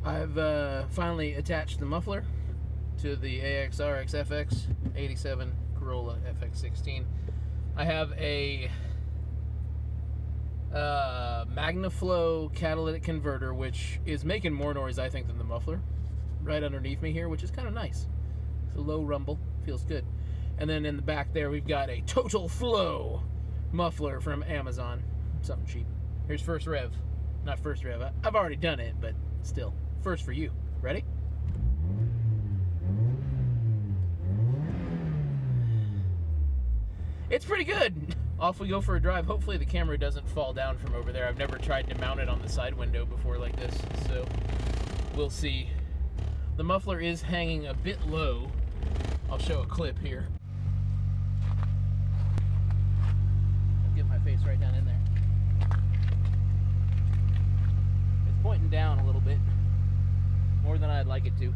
I've finally attached the muffler to the AXRX FX87 Corolla FX16. I have a MagnaFlow catalytic converter, which is making more noise, I think, than the muffler, right underneath me here, which is kind of nice. It's a low rumble, feels good. And then in the back there, we've got a Total Flow muffler from Amazon, something cheap. Here's first rev. Not first rev, I've already done it, but still, first for you. Ready? It's pretty good. Off we go for a drive. Hopefully the camera doesn't fall down from over there. I've never tried to mount it on the side window before like this, so we'll see. The muffler is hanging a bit low. I'll show a clip here. I'll get my face right down in there. It's pointing down a little bit, more than I'd like it to.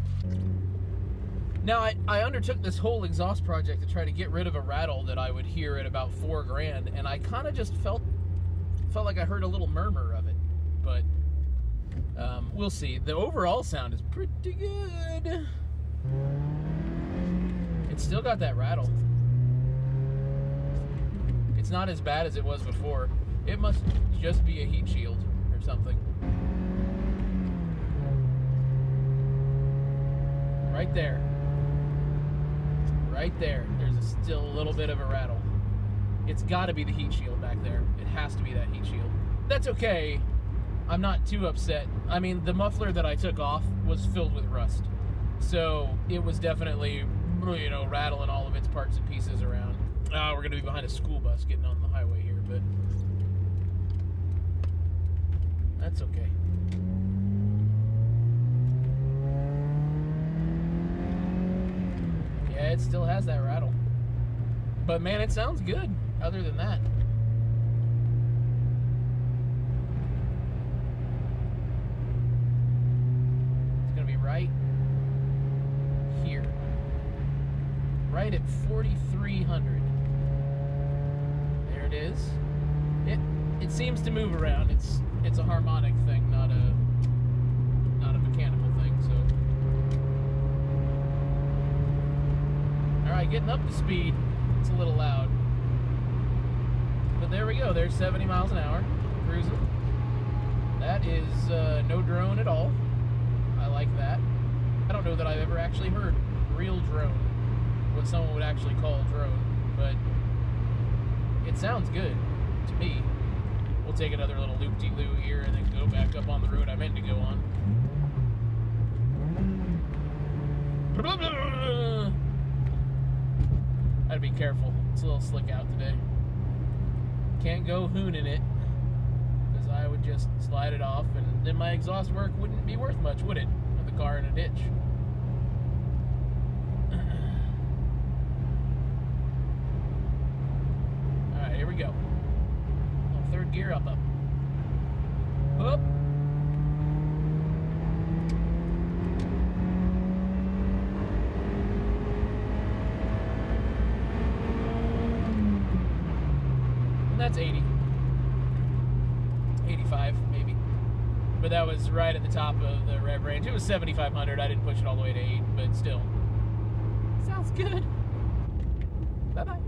Now, I undertook this whole exhaust project to try to get rid of a rattle that I would hear at about $4 grand, and I kind of just felt like I heard a little murmur of it, but we'll see. The overall sound is pretty good. It's still got that rattle. It's not as bad as it was before. It must just be a heat shield or something. Right there. Right there, there's still a little bit of a rattle. It's got to be the heat shield back there. It has to be that heat shield. That's okay. I'm not too upset. I mean, the muffler that I took off was filled with rust. So it was definitely, you know, rattling all of its parts and pieces around. We're going to be behind a school bus getting on the highway here, but that's okay. Yeah, it still has that rattle. But man, it sounds good, other than that. It's going to be right here. Right at 4,300. There it is. It seems to move around. It's a harmonic thing, not a mechanical thing, so. Alright, getting up to speed. It's a little loud. But there we go. There's 70 miles an hour. Cruising. That is no drone at all. I like that. I don't know that I've ever actually heard real drone. What someone would actually call a drone. But it sounds good to me. We'll take another little loop-de-loo here and then go back up on the road I meant to go on. I'd be careful. It's a little slick out today. Can't go hooning it, because I would just slide it off, and then my exhaust work wouldn't be worth much, would it? With the car in a ditch. Alright, here we go. Third gear up. Up. That's 80. 85, maybe. But that was right at the top of the rev range. It was 7,500. I didn't push it all the way to 8, but still. Sounds good. Bye-bye.